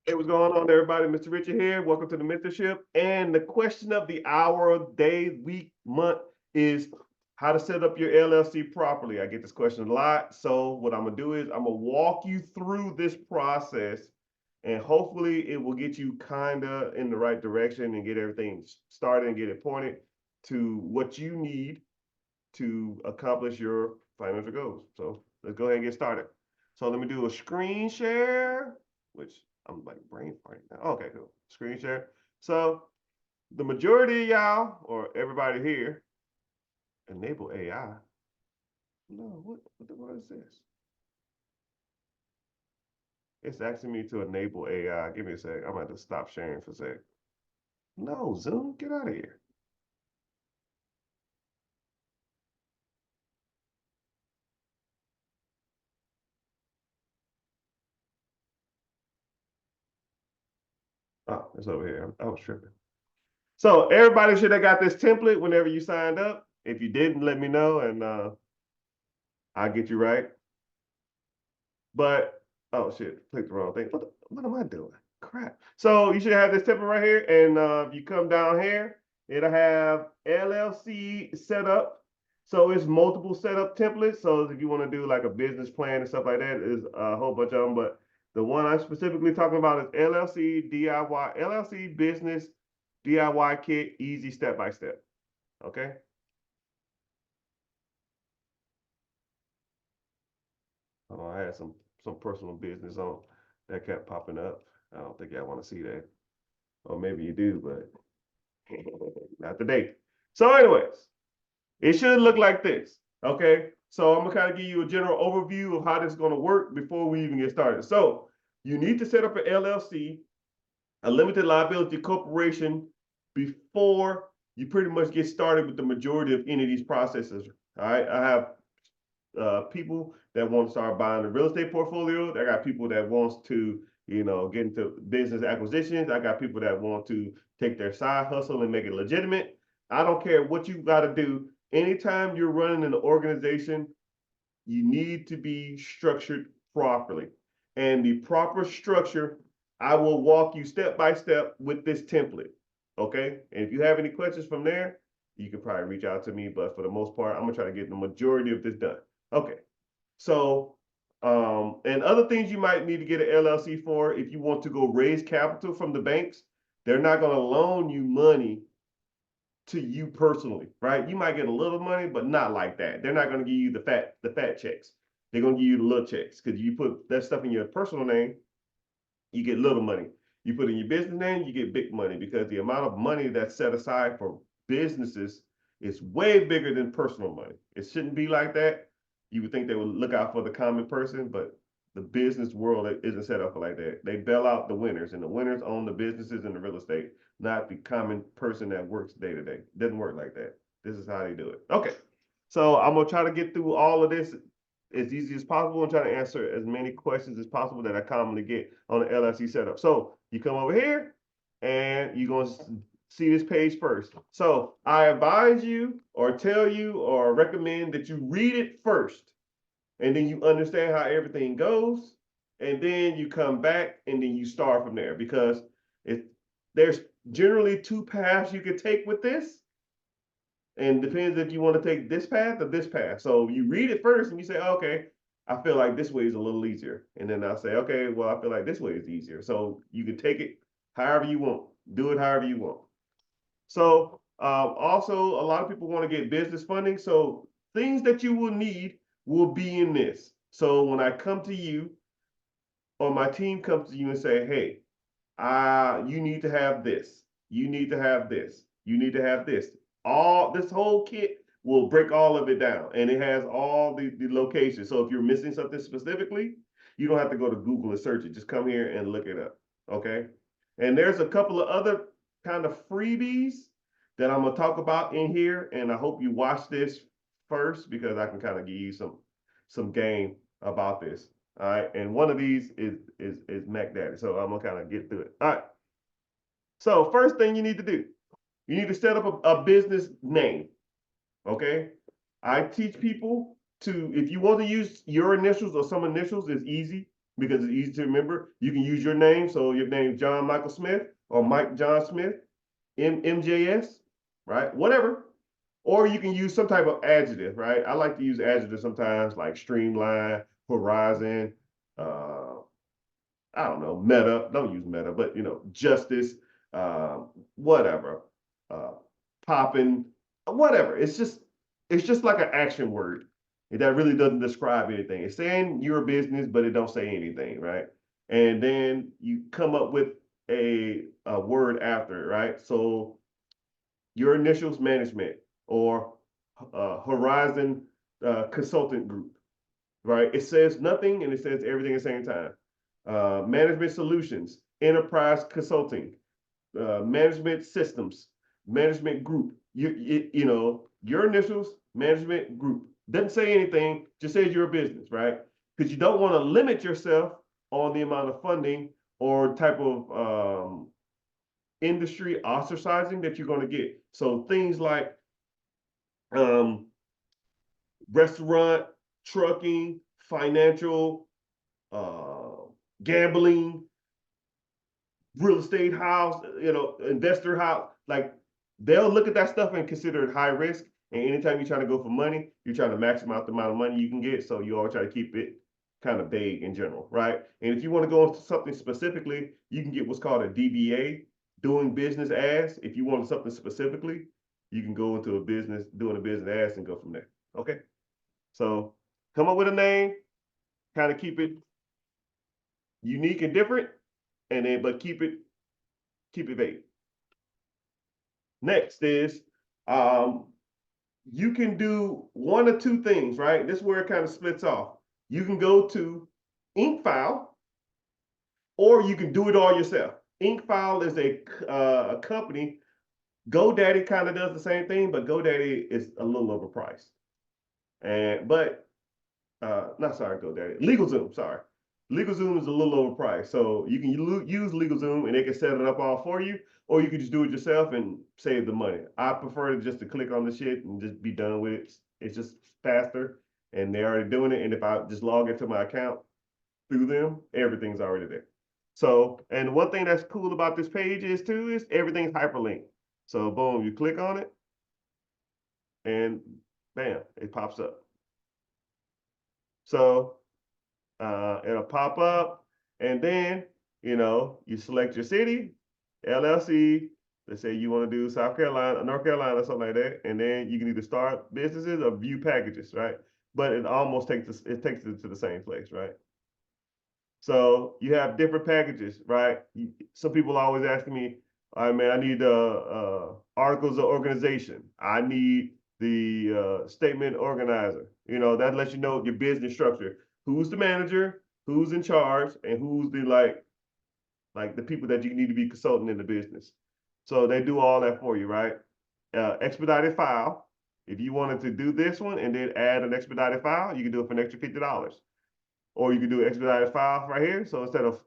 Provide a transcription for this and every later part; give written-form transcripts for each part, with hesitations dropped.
Hey, what's going on, everybody? Mr. Richard here. Welcome to the mentorship. And the question of the hour, day, week, month is how to set up your LLC properly. I get this question a lot. So what I'm gonna do is I'm gonna walk you through this process, and hopefully it will get you kind of in the right direction and get everything started and get it pointed to what you need to accomplish your financial goals. So let's go ahead and get started. So let me do a screen share, which I'm like brain farting now. Okay, cool. Screen share. So the majority of y'all or everybody here enable AI. No, what is this? It's asking me to enable AI. Give me a sec. I'm going to stop sharing for a sec. No, Zoom, get out of here. Oh, it's over here. I was tripping. So everybody should have got this template whenever you signed up. If you didn't, let me know and I'll get you right. But oh shit, clicked the wrong thing. What am I doing? Crap. So you should have this template right here, and if you come down here, it'll have LLC setup. So it's multiple setup templates. So if you want to do like a business plan and stuff like that, is a whole bunch of them. But the one I'm specifically talking about is LLC DIY, LLC business DIY kit, easy step by step. Okay. Oh, I had some personal business on that kept popping up. I don't think y'all want to see that. Or maybe you do, but not today. So, anyways, it should look like this. Okay. So I'm gonna kind of give you a general overview of how this is gonna work before we even get started. So you need to set up an LLC, a limited liability corporation, before you pretty much get started with the majority of any of these processes. All right. I have people that want to start buying a real estate portfolio. I got people that wants to, get into business acquisitions. I got people that want to take their side hustle and make it legitimate. I don't care what you got to do. Anytime you're running an organization, you need to be structured properly. And the proper structure, I will walk you step by step with this template. Okay. And if you have any questions from there, you can probably reach out to me. But for the most part, I'm gonna try to get the majority of this done. Okay. So, and other things you might need to get an LLC for if you want to go raise capital from the banks, they're not going to loan you money to you personally, right? You might get a little money, but not like that. They're not going to give you the fat checks. They're going to give you the little checks because you put that stuff in your personal name, you get little money. You put in your business name, you get big money because the amount of money that's set aside for businesses is way bigger than personal money. It shouldn't be like that. You would think they would look out for the common person, but the business world isn't set up like that. They bail out the winners, and the winners own the businesses and the real estate, not the common person that works day to day. It doesn't work like that. This is how they do it. Okay. So I'm gonna try to get through all of this as easy as possible and try to answer as many questions as possible that I commonly get on the LLC setup. So you come over here and you're going to see this page first. So I advise you or tell you or recommend that you read it first and then you understand how everything goes. And then you come back and then you start from there because there's generally two paths you could take with this and depends if you want to take this path or this path. So you read it first and you say, okay, I feel like this way is a little easier. And then I'll say, okay, well, I feel like this way is easier. So you can take it however you want, do it however you want. So also, a lot of people want to get business funding. So things that you will need will be in this. So when I come to you or my team comes to you and say, hey, you need to have this. You need to have this. You need to have this. All this whole kit will break all of it down, and it has all the locations. So if you're missing something specifically, you don't have to go to Google and search it. Just come here and look it up. Okay. And there's a couple of other kind of freebies that I'm gonna talk about in here, and I hope you watch this first because I can kind of give you some game about this. All right, and one of these is Mac Daddy. So I'm gonna kind of get through it. All right. So first thing you need to do, you need to set up a business name. Okay. I teach people to, if you want to use your initials or some initials, it's easy. because it's easy to remember. You can use your name. So your name is John Michael Smith or Mike John Smith, MJS, right? Whatever. Or you can use some type of adjective, right? I like to use adjectives sometimes, like streamline, horizon, I don't know, meta. Don't use meta, but justice, uh, whatever, uh, popping, whatever. It's just like an action word that really doesn't describe anything. It's saying your business, but it don't say anything, right? And then you come up with a word after it, right? So your initials management or Horizon Consultant Group, right? It says nothing and it says everything at the same time. Management Solutions, Enterprise Consulting, Management Systems, Management Group. Your initials, Management Group. Doesn't say anything, just says you're a business, right? Because you don't want to limit yourself on the amount of funding or type of industry ostracizing that you're going to get. So things like um, restaurant, trucking, financial, gambling, real estate house, investor house, like they'll look at that stuff and consider it high risk. And anytime you're trying to go for money, you're trying to maximize the amount of money you can get. So you always try to keep it kind of vague in general, right? And if you want to go into something specifically, you can get what's called a DBA, doing business as. If you want something specifically, you can go into doing a business as and go from there. Okay. So come up with a name, kind of keep it unique and different, and then but keep it vague. Next is you can do one or two things, right? This is where it kind of splits off. You can go to InkFile, or you can do it all yourself. InkFile is a company. GoDaddy kind of does the same thing, but GoDaddy is a little overpriced. Not sorry, GoDaddy. LegalZoom, sorry. LegalZoom is a little overpriced. So you can use LegalZoom and they can set it up all for you, or you can just do it yourself and save the money. I prefer just to click on the shit and just be done with it. It's just faster and they're already doing it. And if I just log into my account through them, everything's already there. So, and one thing that's cool about this page is everything's hyperlinked. So boom, you click on it and bam, it pops up. So it'll pop up, and then you select your city, LLC. Let's say you want to do South Carolina, North Carolina, something like that, and then you can either start businesses or view packages, right? But it almost takes it to the same place, right? So you have different packages, right? Some people are always asking me, all right, man, I need articles of organization. I need the statement organizer. That lets you know your business structure. Who's the manager, who's in charge, and who's the like the people that you need to be consulting in the business. So they do all that for you, right? Expedited file. If you wanted to do this one and then add an expedited file, you can do it for an extra $50. Or you can do an expedited file right here. So instead of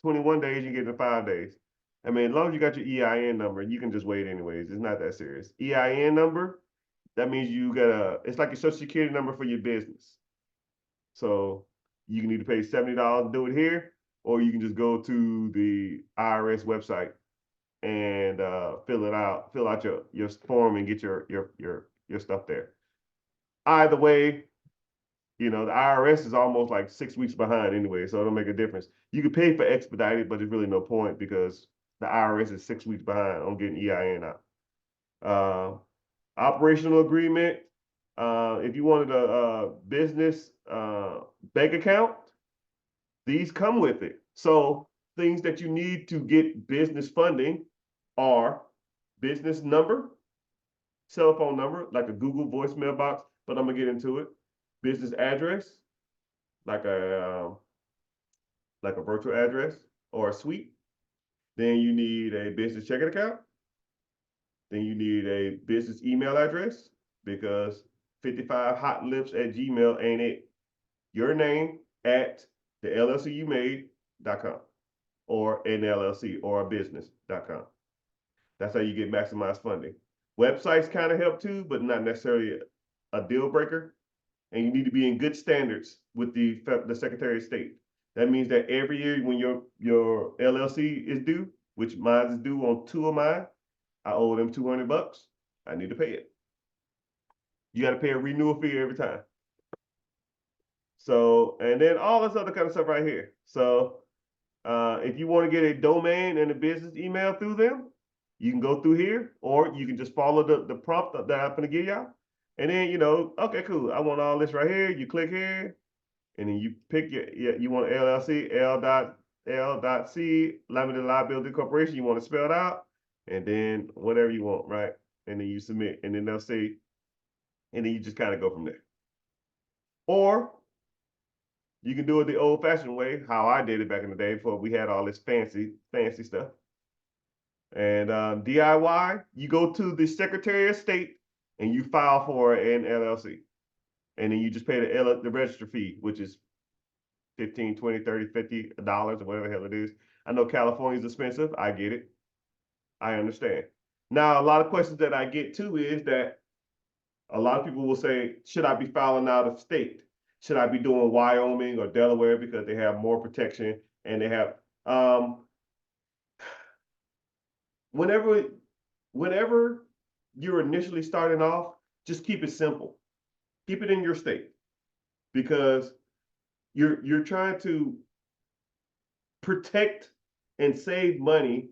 21 days, you get it in 5 days. I mean, as long as you got your EIN number, you can just wait anyways. It's not that serious. EIN number, that means it's like your social security number for your business. So you can either pay $70 to do it here, or you can just go to the IRS website and fill out your form and get your stuff there. Either way, the IRS is almost like 6 weeks behind anyway, so it'll make a difference. You can pay for expedited, but there's really no point because the IRS is 6 weeks behind on getting EIN out. Operational agreement. If you wanted a business bank account, these come with it. So things that you need to get business funding are business number, cell phone number, like a Google voicemail box, but I'm gonna get into it. Business address, like a virtual address or a suite. Then you need a business checking account. Then you need a business email address because 55hotlips@gmail ain't it. Your name at the LLC you made.com or an LLC or a business.com. That's how you get maximized funding. Websites kind of help too, but not necessarily a deal breaker. And you need to be in good standards with the Secretary of State. That means that every year when your LLC is due, which mine is due on 2 of mine, I owe them $200. I need to pay it. You got to pay a renewal fee every time. So, and then all this other kind of stuff right here. So, if you want to get a domain and a business email through them, you can go through here, or you can just follow the prompt that I'm going to give y'all. And then, okay, cool. I want all this right here. You click here, and then you pick you want LLC, L.C, Limited Liability Corporation. You want to spell it out, and then whatever you want, right? And then you submit, and then they'll say, and then you just kind of go from there. Or you can do it the old-fashioned way, how I did it back in the day before we had all this fancy stuff. And DIY, you go to the Secretary of State and you file for an LLC. And then you just pay the register fee, which is $15, $20, $30, $50 or whatever the hell it is. I know California is expensive. I get it. I understand. Now, a lot of questions that I get too is that a lot of people will say, should I be filing out of state? Should I be doing Wyoming or Delaware because they have more protection and they have whenever you're initially starting off, just keep it simple. Keep it in your state because you're trying to protect and save money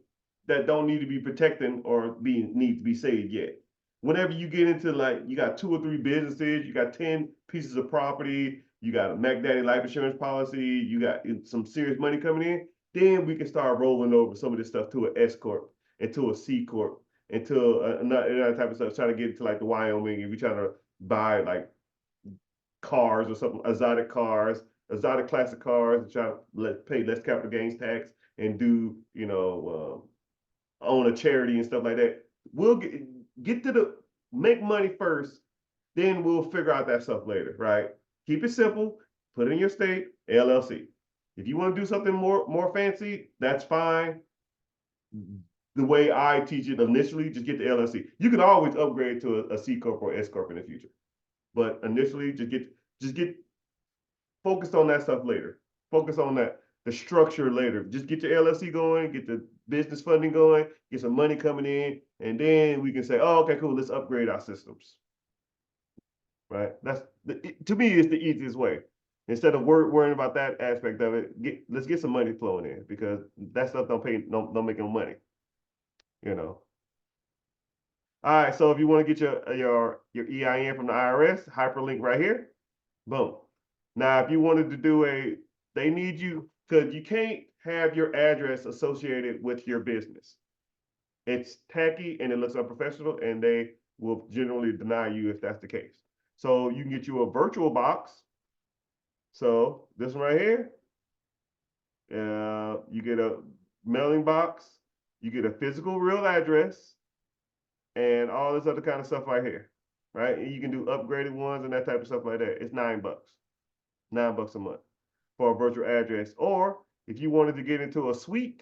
that don't need to be protected or need to be saved yet. Whenever you get into you got 2 or 3 businesses, you got 10 pieces of property, you got a Mac Daddy life insurance policy, you got some serious money coming in, then we can start rolling over some of this stuff to an S Corp, into a C Corp, into another type of stuff, trying to get into the Wyoming, if you're trying to buy cars or something, exotic classic cars, and try to pay less capital gains tax and do, own a charity and stuff like that. We'll get to make money first, then we'll figure out that stuff later, right? Keep it simple, put it in your state, LLC. If you want to do something more fancy, that's fine. The way I teach it initially, just get the LLC. You can always upgrade to a C Corp or S Corp in the future. But initially, just get focused on that stuff later. Focus on the structure later. Just get your LLC going, get the business funding going, get some money coming in, and then we can say, oh, okay, cool, let's upgrade our systems. Right? To me, it's the easiest way. Instead of worrying about that aspect of it, let's get some money flowing in because that stuff don't make no money. All right, so if you want to get your EIN from the IRS, hyperlink right here. Boom. Now, if you wanted to do they need you, because you can't have your address associated with your business. It's tacky and it looks unprofessional, and they will generally deny you if that's the case. So you can get you a virtual box. So this one right here, you get a mailing box, you get a physical real address, and all this other kind of stuff right here, right? And you can do upgraded ones and that type of stuff like that. It's $9, $9 a month for a virtual address. Or if you wanted to get into a suite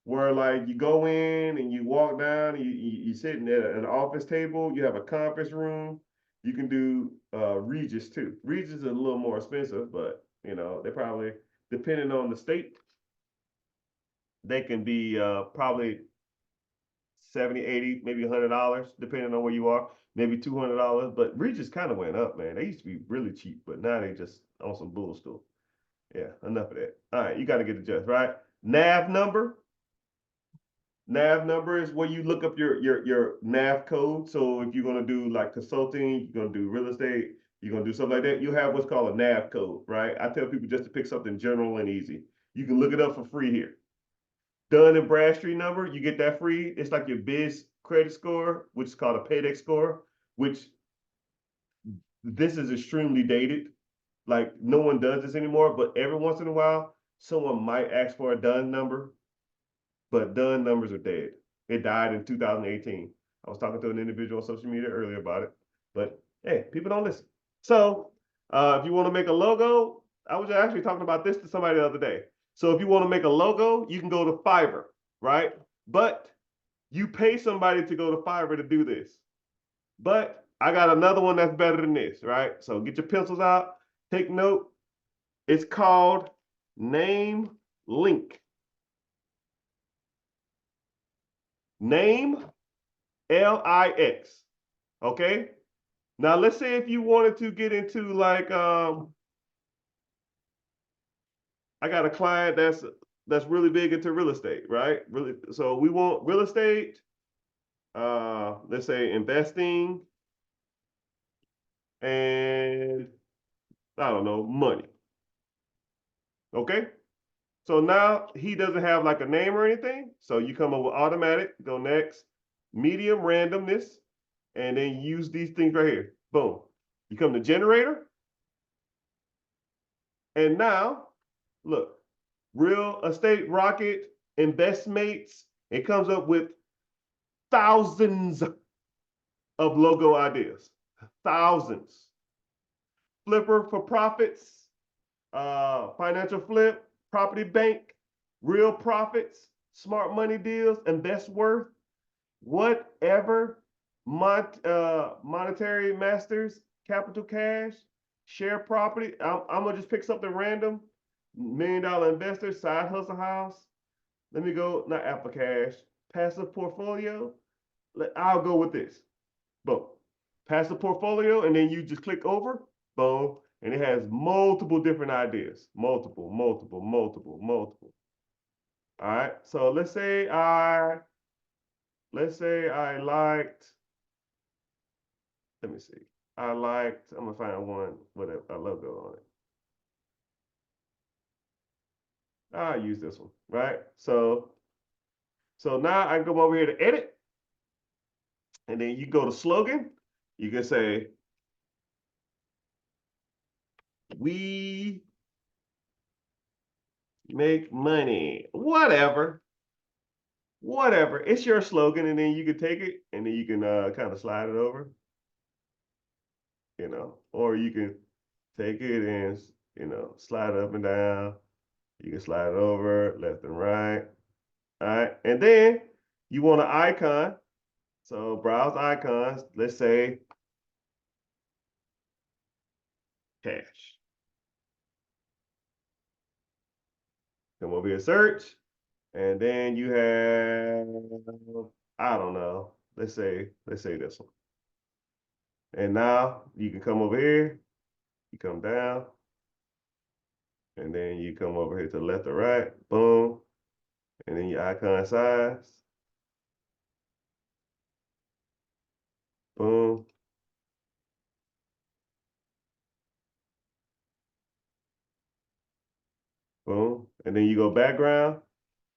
where you go in and you walk down and you sitting at an office table, you have a conference room, you can do Regis too. Regis is a little more expensive, but they probably, depending on the state, they can be probably $70, $80, maybe $100, depending on where you are, maybe $200. But Regis kind of went up, man. They used to be really cheap, but now they just on some bull stool. Yeah, enough of that. All right, you got to get the just right. NAV number. NAV number is where you look up your NAV code. So if you're gonna do consulting, you're gonna do real estate, you're gonna do something like that, you have what's called a NAV code, right? I tell people just to pick something general and easy. You can look it up for free here. Dun and Bradstreet number, you get that free. It's like your biz credit score, which is called a Payday score, which this is extremely dated. No one does this anymore, but every once in a while, someone might ask for a Dun number, but Dun numbers are dead. It died in 2018. I was talking to an individual on social media earlier about it, but hey, people don't listen. So if you want to make a logo, I was actually talking about this to somebody the other day. So if you want to make a logo, you can go to Fiverr, right? But you pay somebody to go to Fiverr to do this. But I got another one that's better than this, right? So get your pencils out, take note. It's called name link. Name LIX. Okay. Now let's say if you wanted to get into like I got a client that's really big into real estate, right? Really, so we want real estate, let's say investing and I don't know, money. Okay. So now he doesn't have like a name or anything. So you come up with automatic, go next, medium randomness, and then use these things right here. Boom. You come to generator. And now, look, real estate rocket investmates. It comes up with thousands of logo ideas. Thousands. Flipper for profits, financial flip, property bank, real profits, smart money deals, invest worth, whatever, monetary masters, capital cash, share property. I'm gonna just pick something random. $1 million investor, side hustle house. Let me go, not Apple Cash, passive portfolio. I'll go with this. Boom. Passive portfolio, and then you just click over, boom, and it has multiple different ideas. Multiple, multiple, multiple, multiple. All right. So let's say I liked, let me see. I'm gonna find one with a logo on it. I'll use this one, right? So now I can go over here to edit, and then you go to slogan. You can say, we make money, whatever. Whatever. It's your slogan, and then you can take it and then you can kind of slide it over, or you can take it and slide it up and down. You can slide it over left and right. All right. And then you want an icon. So browse icons. Let's say cash. Come over here, search. And then you have, I don't know. Let's say this one. And now you can come over here, you come down, and then you come over here to the left or right, boom, and then your icon size, boom, boom, and then you go background.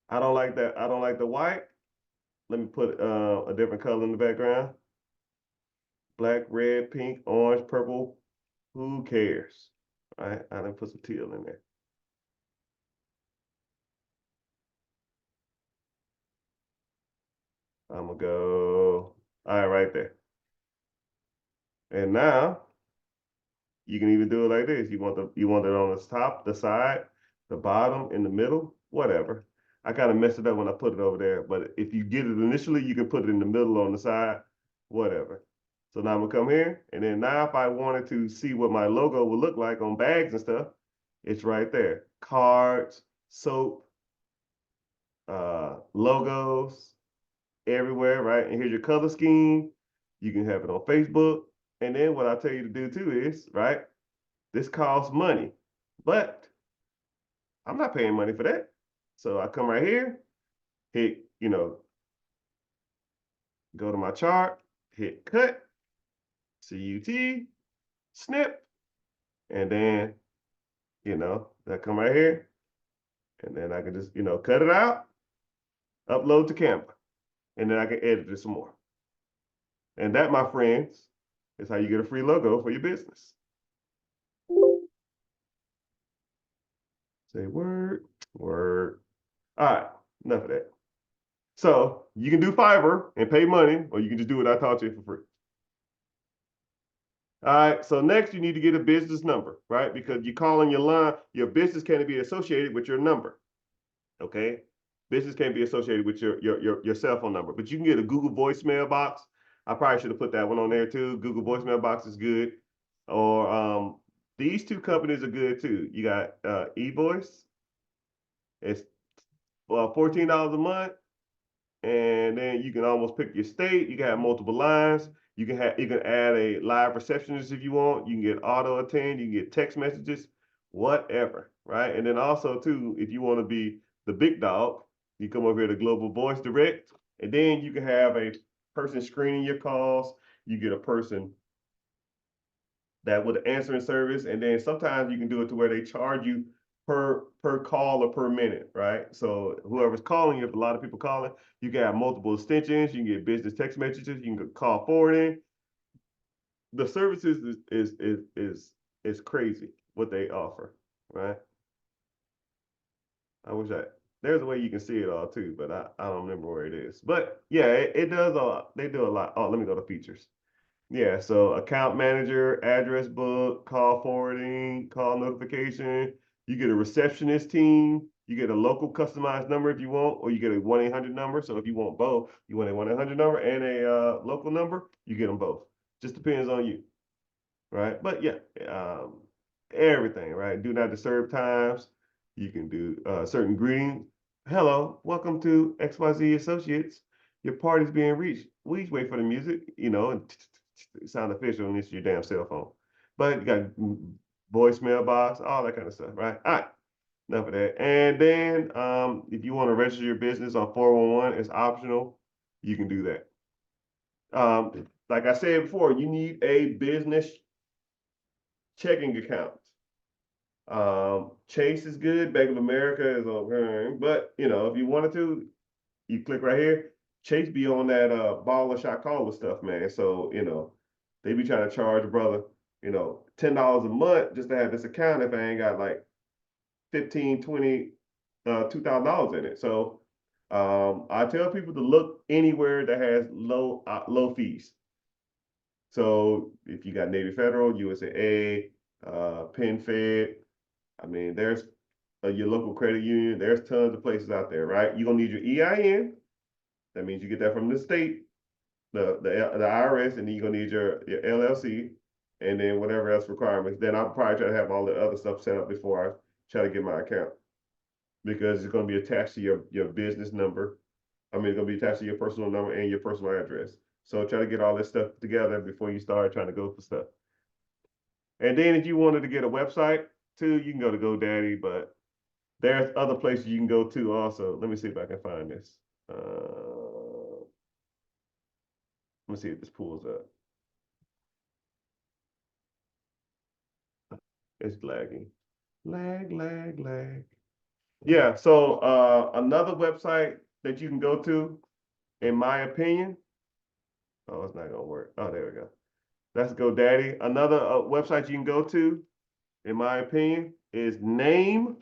I don't like that. I don't like the white. Let me put a different color in the background. Black, red, pink, orange, purple. Who cares? All right, I done put some teal in there. I'm gonna go, all right, right there. And now you can even do it like this. You want it on the top, the side, the bottom, in the middle, whatever. I kind of messed it up when I put it over there, but if you get it initially, you can put it in the middle on the side, whatever. So now I'm gonna come here, and then now if I wanted to see what my logo would look like on bags and stuff, it's right there. Cards, soap, logos, everywhere, right? And here's your color scheme. You can have it on Facebook. And then what I tell you to do too is, right? This costs money, but I'm not paying money for that. So I come right here, hit, go to my chart, hit cut, CUT, snip, and then, I come right here, and then I can just, cut it out, upload to Canva, and then I can edit it some more. And that, my friends, is how you get a free logo for your business. Say word, word. All right, enough of that. So you can do Fiverr and pay money, or you can just do what I taught you for free. All right, so next you need to get a business number, right? Because you call on your line, your business can't be associated with your number, okay? Business can't be associated with your cell phone number, but you can get a Google voicemail box. I probably should have put that one on there too. Google voicemail box is good. Or these two companies are good too. You got eVoice It's $14 a month, and then you can almost pick your state. You can have multiple lines. You can add a live receptionist if you want. You can get auto attend. You can get text messages, whatever, right? And then also too, if you want to be the big dog, you come over here to Global Voice Direct, and then you can have a person screening your calls. You get a person that with answering service, and then sometimes you can do it to where they charge you per call or per minute, right? So whoever's calling, if a lot of people calling, you can have multiple extensions. You can get business text messages. You can get call forwarding. The services is crazy what they offer, right? I wish I there's a way you can see it all too, but I don't remember where it is. But yeah, it does a lot. They do a lot. Oh, let me go to features. Yeah, so account manager, address book, call forwarding, call notification. You get a receptionist team. You get a local customized number if you want, or you get a 1-800 number. So if you want both, you want a 1-800 number and a local number, you get them both. Just depends on you, right? But yeah, everything, right? Do not disturb times. You can do certain greetings. Hello, welcome to XYZ Associates. Your party's being reached. We wait for the music, and sound official, and it's your damn cell phone. But you got voicemail box, all that kind of stuff, right? All right, enough of that. And then if you want to register your business on 411, it's optional. You can do that. Like I said before, you need a business checking account. Chase is good. Bank of America is okay, but if you wanted to, you click right here. Chase be on that ball of shot caller stuff, man. So they be trying to charge a brother, $10 a month just to have this account if I ain't got like 15, 20, $2,000 in it. So I tell people to look anywhere that has low fees. So if you got Navy Federal, USAA, PenFed, I mean, there's your local credit union. There's tons of places out there, right? You're gonna need your EIN. That means you get that from the state, the IRS, and then you're gonna need your LLC, and then whatever else requirements. Then I'll probably try to have all the other stuff set up before I try to get my account because it's gonna be attached to your business number. I mean, it's gonna be attached to your personal number and your personal address. So try to get all this stuff together before you start trying to go for stuff. And then if you wanted to get a website too, you can go to GoDaddy, but there's other places you can go to also. Let me see if I can find this. Let me see if this pulls up. It's lagging. Lag. Yeah, so another website that you can go to, in my opinion, oh, it's not gonna work. Oh, there we go. That's GoDaddy. Another website you can go to, in my opinion, is Namecheap.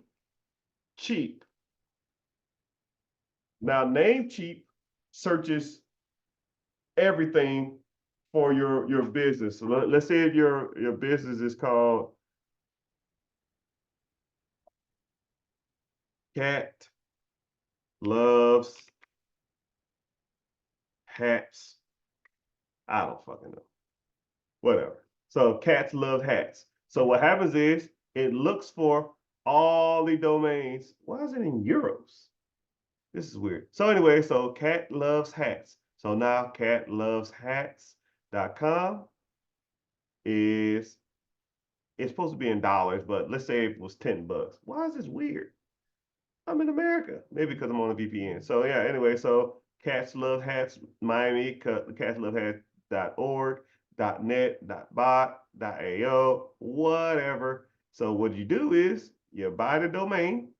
Now, Namecheap searches everything for your business. So let's say if your business is called Cat Loves Hats. I don't fucking know. Whatever. So cats love hats. So what happens is it looks for all the domains. Why is it in euros? This is weird. So anyway, so cat loves hats. So now catloveshats.com is it's supposed to be in dollars, but let's say it was $10. Why is this weird? I'm in America. Maybe because I'm on a VPN. So yeah, anyway, so Cats Love Hats Miami, catslovehats.org, .net, .bot, .ao, whatever. So what you do is you buy the domain,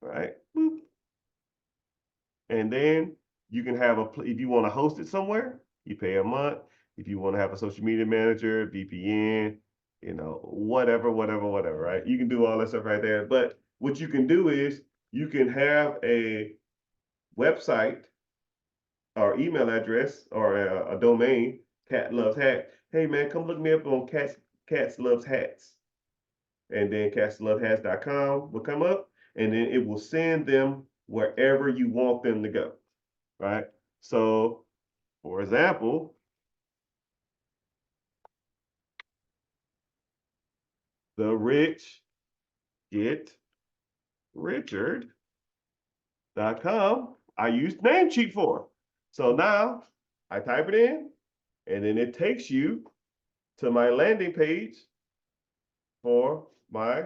right? Boop. And then you can have if you want to host it somewhere, you pay a month. If you want to have a social media manager, VPN, whatever, right? You can do all that stuff right there. But what you can do is you can have a website or email address or a domain, Cat Loves Hat. Hey man, come look me up on Cats Loves Hats. And then catslovehats.com will come up and then it will send them wherever you want them to go. Right? So for example, the rich get Richard. com, I used Namecheap for. So now I type it in, and then it takes you to my landing page for my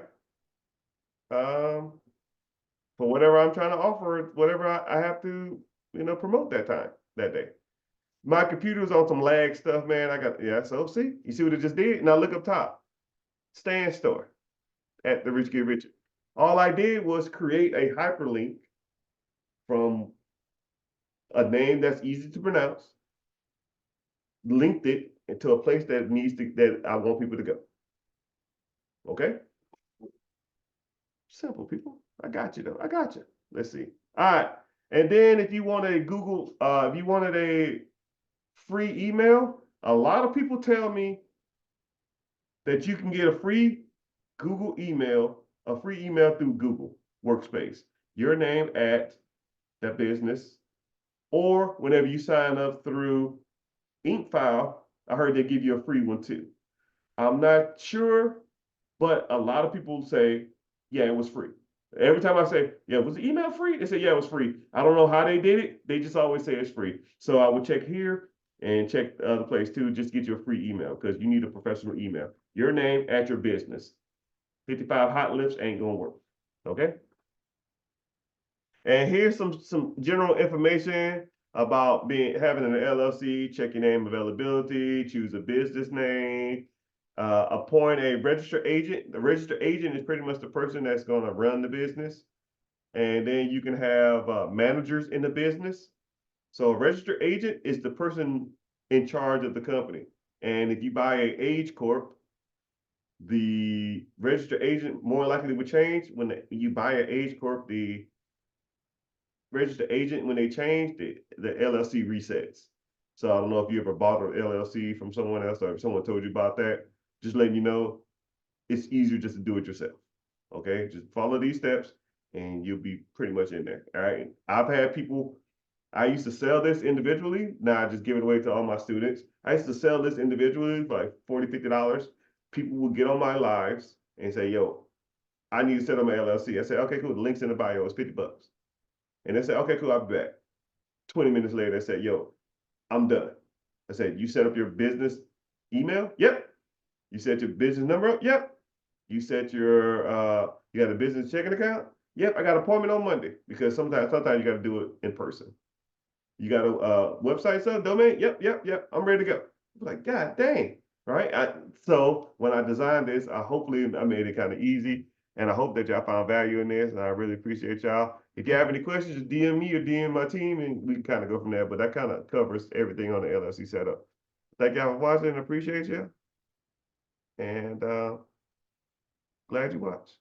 um for whatever I'm trying to offer, whatever I have to, promote that day. My computer was on some lag stuff, man. So see, you see what it just did? Now look up top, Stan Store at the Rich Get Richer. All I did was create a hyperlink from a name that's easy to pronounce, linked it into a place that I want people to go. Okay? Simple, people. I got you though. I got you. Let's see. All right. And then if you wanted a free email, a lot of people tell me that you can get a free email through Google Workspace. Your name at that business, or whenever you sign up through InkFile, I heard they give you a free one too. I'm not sure, but a lot of people say, yeah, it was free. Every time I say, yeah, was the email free? They say, yeah, it was free. I don't know how they did it. They just always say it's free. So I would check here and check the other place too, just get you a free email because you need a professional email. Your name at your business. 55 hot lips ain't gonna work. Okay. And here's some general information about having an LLC. Check your name availability, choose a business name, appoint a registered agent. The registered agent is pretty much the person that's going to run the business. And then you can have managers in the business. So a registered agent is the person in charge of the company. And if you buy a age corp, the registered agent more likely would change. When you buy an age corp, the registered agent, when they change, the LLC resets. So I don't know if you ever bought an LLC from someone else or if someone told you about that. Just letting you know, it's easier just to do it yourself. Okay, just follow these steps and you'll be pretty much in there. All right. I've had people, I used to sell this individually. Now I just give it away to all my students. I used to sell this individually for like $40, $50. People would get on my lives and say, yo, I need to set up my LLC. I say, okay, cool. The link's in the bio. It's $50. And they said, okay, cool, I'll be back. 20 minutes later, they said, yo, I'm done. I said, you set up your business email? Yep. You set your business number up? Yep. You set you got a business checking account? Yep, I got an appointment on Monday because sometimes you got to do it in person. You got a website set, domain? Yep. I'm ready to go. I'm like, God dang. Right? So when I designed this, hopefully I made it kind of easy. And I hope that y'all found value in this. And I really appreciate y'all. If you have any questions, just DM me or DM my team and we can kind of go from there. But that kind of covers everything on the LLC setup. Thank y'all for watching. Appreciate you. And glad you watched.